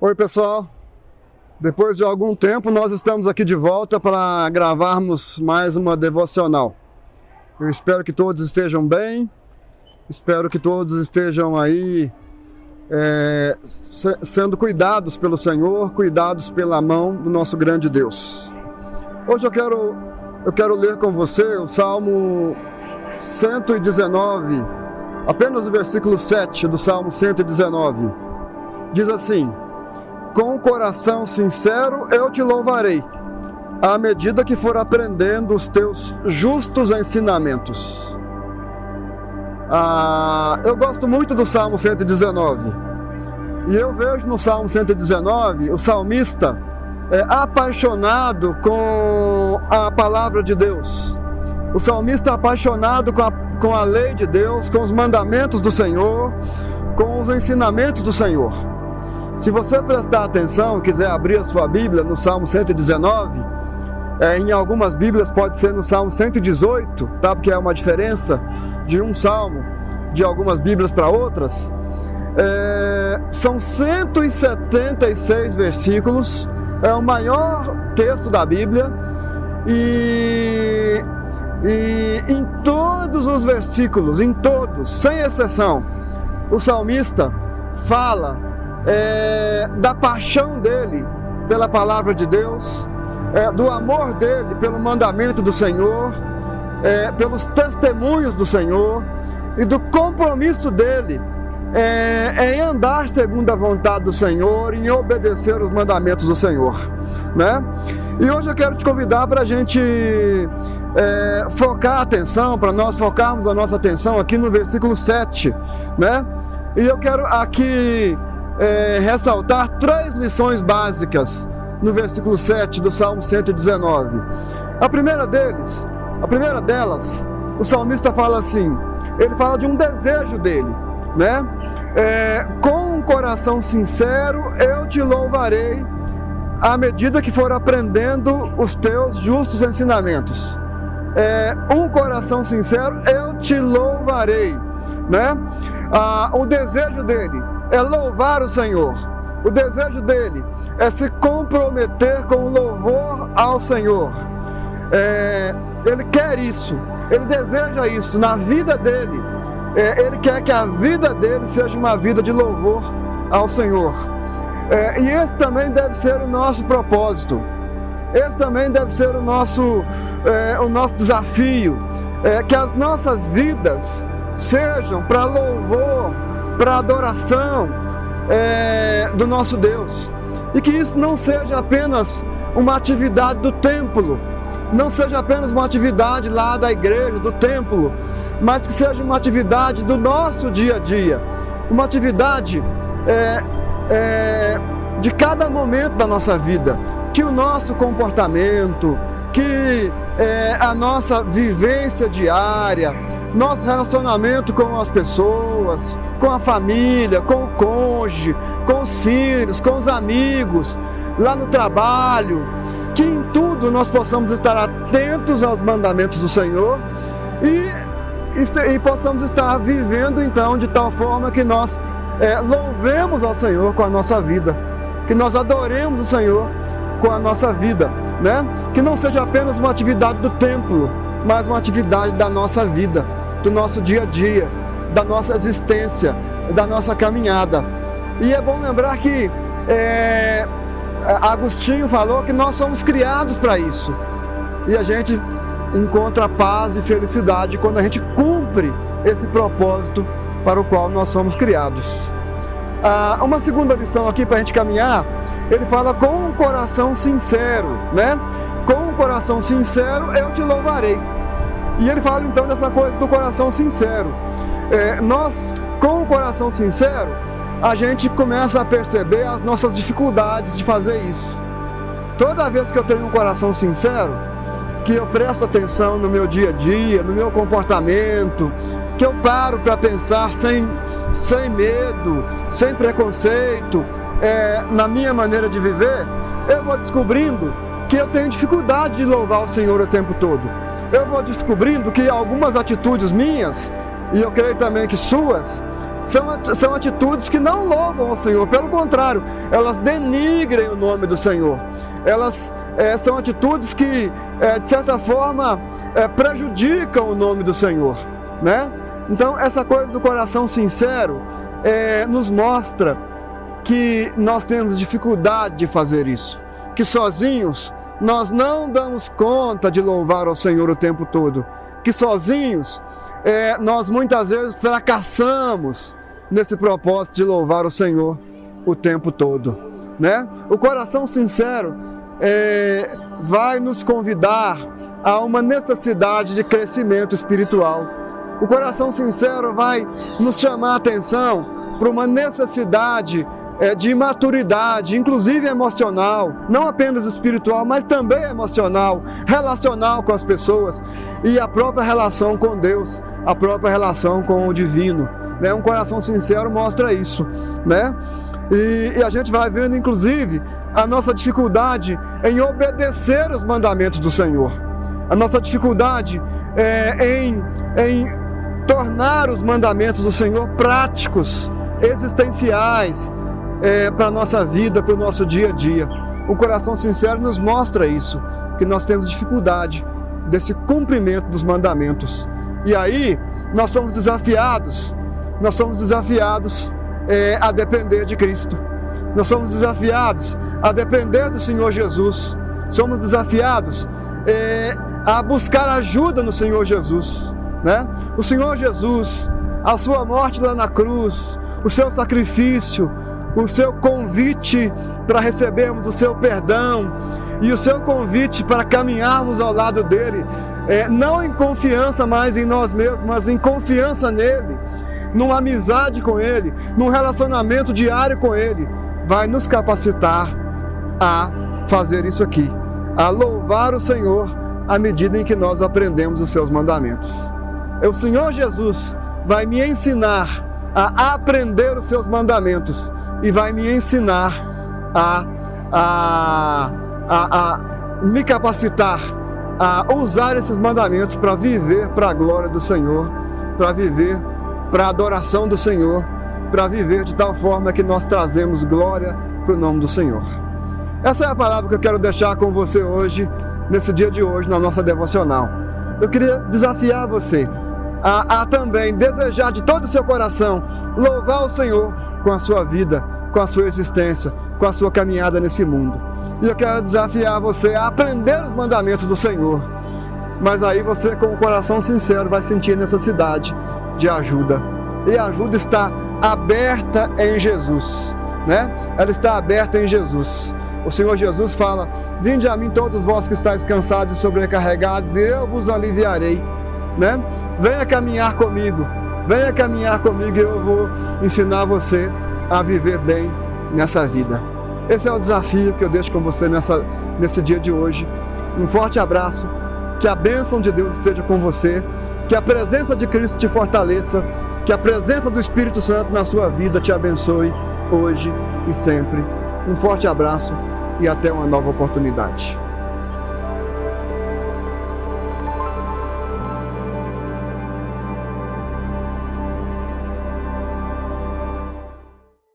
Oi pessoal, depois de algum tempo nós estamos aqui de volta para gravarmos mais uma devocional. Eu espero que todos estejam bem, espero que todos estejam aí sendo cuidados pelo Senhor, cuidados pela mão do nosso grande Deus. Hoje eu quero ler com você o Salmo 119, apenas o versículo 7 do Salmo 119. Diz assim: com o coração sincero eu te louvarei, à medida que for aprendendo os teus justos ensinamentos. Eu gosto muito do Salmo 119. E eu vejo no Salmo 119 o salmista apaixonado com a palavra de Deus. O salmista apaixonado com a lei de Deus, com os mandamentos do Senhor, com os ensinamentos do Senhor. Se você prestar atenção e quiser abrir a sua Bíblia no Salmo 119, em algumas Bíblias pode ser no Salmo 118, tá? Porque é uma diferença de um salmo de algumas Bíblias para outras. São 176 versículos, é o maior texto da Bíblia, e em todos os versículos, em todos, sem exceção, o salmista fala da paixão dele pela palavra de Deus, do amor dele pelo mandamento do Senhor, pelos testemunhos do Senhor e do compromisso dele em andar segundo a vontade do Senhor, em obedecer os mandamentos do Senhor, né? E hoje eu quero te convidar para a gente focar a atenção, para nós focarmos a nossa atenção aqui no versículo 7, né? E eu quero aqui ressaltar 3 lições básicas no versículo 7 do Salmo 119. A primeira delas, o salmista fala assim, ele fala de um desejo dele, né? Com um coração sincero eu te louvarei, à medida que for aprendendo os teus justos ensinamentos. Um coração sincero eu te louvarei, né? O desejo dele é louvar o Senhor. O desejo dele é se comprometer com o louvor ao Senhor. Ele quer isso, ele deseja isso na vida dele. Ele quer que a vida dele seja uma vida de louvor ao Senhor. E esse também deve ser o nosso propósito. Esse também deve ser o nosso desafio. Que as nossas vidas sejam para louvor, para adoração do nosso Deus, e que isso não seja apenas uma atividade do templo, não seja apenas uma atividade lá da igreja, do templo, mas que seja uma atividade do nosso dia a dia, uma atividade de cada momento da nossa vida, que o nosso comportamento, que a nossa vivência diária, nosso relacionamento com as pessoas, com a família, com o cônjuge, com os filhos, com os amigos, lá no trabalho, que em tudo nós possamos estar atentos aos mandamentos do Senhor e possamos estar vivendo então de tal forma que nós louvemos ao Senhor com a nossa vida, que nós adoremos o Senhor com a nossa vida, né? Que não seja apenas uma atividade do templo, mas uma atividade da nossa vida, do nosso dia a dia, da nossa existência, da nossa caminhada. E é bom lembrar que Agostinho falou que nós somos criados para isso, e a gente encontra paz e felicidade quando a gente cumpre esse propósito para o qual nós somos criados. Uma segunda lição aqui para a gente caminhar, ele fala com um coração sincero, né? Com um coração sincero eu te louvarei. E ele fala então dessa coisa do coração sincero. Nós, com o coração sincero, a gente começa a perceber as nossas dificuldades de fazer isso. Toda vez que eu tenho um coração sincero, que eu presto atenção no meu dia a dia, no meu comportamento, que eu paro para pensar sem medo, sem preconceito, na minha maneira de viver, eu vou descobrindo que eu tenho dificuldade de louvar o Senhor o tempo todo. eu vou descobrindo que algumas atitudes minhas, e eu creio também que suas, são atitudes que não louvam ao Senhor. Pelo contrário, elas denigrem o nome do Senhor. Elas são atitudes que, de certa forma, prejudicam o nome do Senhor, né? Então, essa coisa do coração sincero nos mostra que nós temos dificuldade de fazer isso, que sozinhos nós não damos conta de louvar ao Senhor o tempo todo, que sozinhos nós muitas vezes fracassamos nesse propósito de louvar o Senhor o tempo todo, né? O coração sincero vai nos convidar a uma necessidade de crescimento espiritual. O coração sincero vai nos chamar a atenção para uma necessidade de maturidade, inclusive emocional, não apenas espiritual, mas também emocional, relacional com as pessoas e a própria relação com Deus, a própria relação com o divino, né? Um coração sincero mostra isso, né? E a gente vai vendo, inclusive, a nossa dificuldade em obedecer os mandamentos do Senhor, a nossa dificuldade em tornar os mandamentos do Senhor práticos, existenciais, para a nossa vida, para o nosso dia a dia. O coração sincero nos mostra isso, que nós temos dificuldade desse cumprimento dos mandamentos. E aí, nós somos desafiados a depender de Cristo. Nós somos desafiados a depender do Senhor Jesus. Somos desafiados a buscar ajuda no Senhor Jesus, né? O Senhor Jesus, a sua morte lá na cruz, o seu sacrifício, o seu convite para recebermos o seu perdão e o seu convite para caminharmos ao lado dele, não em confiança mais em nós mesmos, mas em confiança nele, numa amizade com ele, num relacionamento diário com ele, vai nos capacitar a fazer isso aqui, a louvar o Senhor à medida em que nós aprendemos os seus mandamentos. O Senhor Jesus vai me ensinar a aprender os seus mandamentos e vai me ensinar a me capacitar a usar esses mandamentos para viver para a glória do Senhor, para viver para a adoração do Senhor, para viver de tal forma que nós trazemos glória para o nome do Senhor. Essa é a palavra que eu quero deixar com você hoje, nesse dia de hoje, na nossa devocional. Eu queria desafiar você a também desejar de todo o seu coração louvar o Senhor com a sua vida, com a sua existência, com a sua caminhada nesse mundo. E eu quero desafiar você a aprender os mandamentos do Senhor. Mas aí você, com o coração sincero, vai sentir necessidade de ajuda. E a ajuda está aberta em Jesus, né? Ela está aberta em Jesus. O Senhor Jesus fala: vinde a mim todos vós que estáis cansados e sobrecarregados, e eu vos aliviarei, né? Venha caminhar comigo e eu vou ensinar você a viver bem nessa vida. Esse é o desafio que eu deixo com você nesse dia de hoje. Um forte abraço, que a bênção de Deus esteja com você, que a presença de Cristo te fortaleça, que a presença do Espírito Santo na sua vida te abençoe hoje e sempre. Um forte abraço e até uma nova oportunidade.